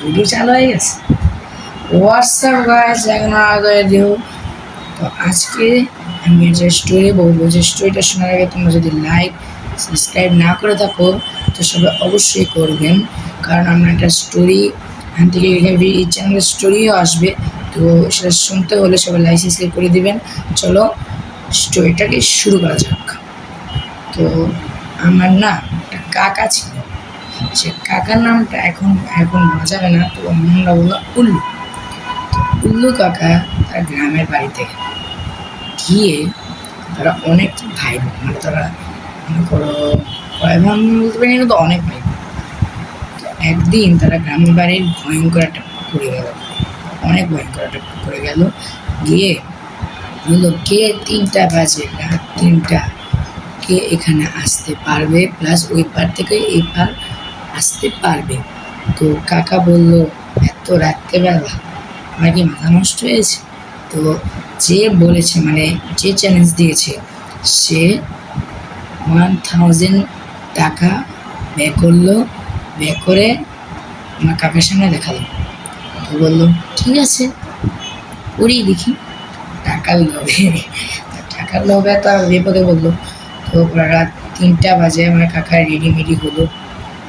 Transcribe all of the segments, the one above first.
Video চালু হয়ে গেছে। হোয়াটসঅ্যাপ গাইস, এখন আগে দিও। তো আজকে আমি যে স্টোরি বলবো, যে স্টোরিটা শোনার আগে তোমরা যদি লাইক সাবস্ক্রাইব না করে থাকো তো সবাই অবশ্যই করবেন, কারণ আমরা একটা স্টোরি এখান থেকে এই চ্যানেলের স্টোরিও আসবে। তো সেটা শুনতে হলে সবাই লাইক সাবস্ক্রাইব করে দিবেন। চলো স্টোরিটাকে শুরু করা যাক। তো আমার না একটা কাকা ছিল, সে কাকার নামটা এখন এখন বলা যাবে না, তো আমরা বললাম উল্লু। উল্লু কাকা তার গ্রামের বাড়িতে গিয়ে তারা অনেক ভাই বোন, মানে তারা মনে করো কয় ভাই বলতে পারি, কিন্তু অনেক ভাই বোন। তো একদিন তারা গ্রামের বাড়ির ভয়ঙ্কর একটা পুকুরে গেল, অনেক ভয়ঙ্কর একটা পুকুরে গেল। গিয়ে বললো, কে 3টা বাজে, রাত 3টা, কে এখানে আসতে পারবে, প্লাস ওই পার থেকে এই পার আসতে পারবে। তো কাকা বলল, এত রাত্রেবেলা আমার কি মাথা নষ্ট হয়েছে? তো যে বলেছে, মানে যে চ্যালেঞ্জ দিয়েছে, সে 1000 টাকা ব্যয় করলো। ব্যয় করে আমার কাকার সামনে দেখালো। তো বললো, ঠিক আছে, করিয়ে দেখি। টাকার লোভে, টাকার লোভে তো বিপদে বললো। তো রাত 3টা বাজে আমার কাকা রেডি হলো।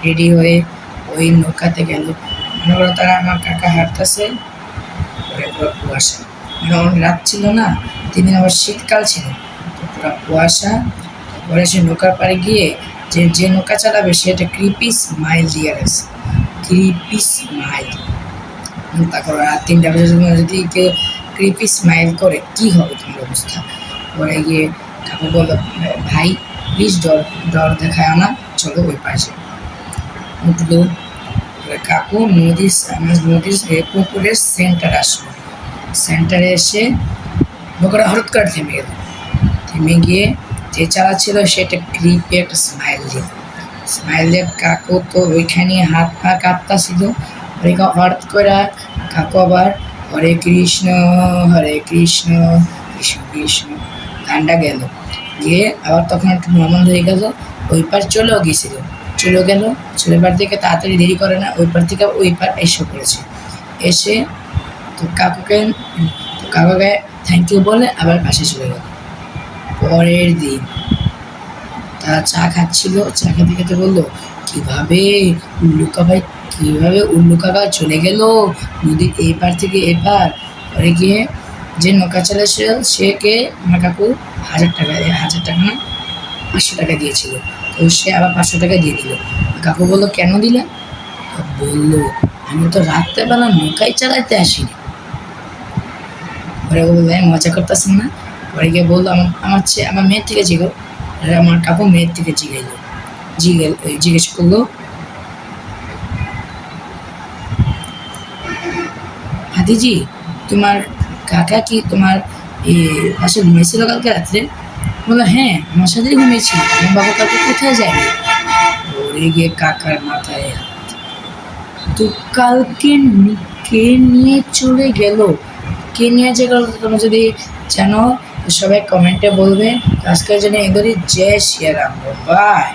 রেডি হয়ে ওই নৌকাতে গেল। মনে করো তারা, আমার কাকা হাঁটতেছে, পুরো কুয়াশা, মানে অনেক রাত ছিল না, 3 দিন আবার শীতকাল ছিল, তো পুরো কুয়াশা। তারপরে সে নৌকার পাড়ে গিয়ে যে নৌকা চালাবে সে একটা ক্রিপি স্মাইল দিয়ে গেছে, ক্রিপি স্মাইল। তারপর রাত 3টা বাজে যদি কেউ ক্রিপি স্মাইল করে কী হবে তোমার অবস্থা? পরে গিয়ে কাকু বললো, ভাই প্লিজ ডর ডর দেখায় না, চলো ওই পাশে। উঠলো কাকু, নদীর পুকুরের সেন্টারে আসলো। সেন্টারে এসে নৌকাটা হঠাৎ করে থেমে গেল। থেমে গিয়ে যে চালাচ্ছিল সেটা ক্রিপি একটা স্মাইল দিল। স্মাইল দিয়ে কাকু তো ওইখানে হাত পা কাঁপতাছিল। হঠাৎ করে কাকু আবার হরে কৃষ্ণ কৃষ্ণ কৃষ্ণ গানটা গেল। গিয়ে আবার তখন একটু নর্মাল হয়ে গেল। ওই পার চলেও গেছিল, চলে গেল। চলে পার থেকে তাড়াতাড়ি দেরি করে না, ওই পার থেকে ওই পার এসে পড়েছে। এসে তো কাকুকে থ্যাংক ইউ বলে আবার পাশে চলে গেল। পরের দিন তারা চা খাচ্ছিল, চা খেতে খেতে বললো, কীভাবে উল্লু কাকা চলে গেল নদীর এই পার থেকে এপার। পরে গিয়ে যে নৌকা চালাচ্ছে সেকে আমার কাকু 1000 টাকা, 1000 টাকা না 500 টাকা দিয়েছিল। তো সে আবার 500 টাকা দিয়ে দিল। কাকু বললো, কেন দিলে? বললো, আমি তো রাত্রেবেলা নৌকাই চালাইতে আসিনি। পরে বললো, আমি মজা করতেছেন না? পরে গিয়ে বললো, আমার মেয়ের থেকে জিগো। আমার কাকু মেয়ের থেকে জিজ্ঞেস করলো, ভাতিজি তোমার কাকা কি তোমার পাশে ঘুমিয়েছিল কালকে রাত্রে? বললো, হ্যাঁ আমার সাথেই ঘুমিয়েছিল, আমার বাবা কাকু কোথায় যায়নি। পরে গিয়ে কাকার মাথায় হাত। তো কালকে কে নিয়ে চলে গেল? কে নিয়ে যে গেল তোমরা যদি জানো সবাই কমেন্টে বলবে। আজকের জন্য এদেরই জয় শ্রীরাম, বাই।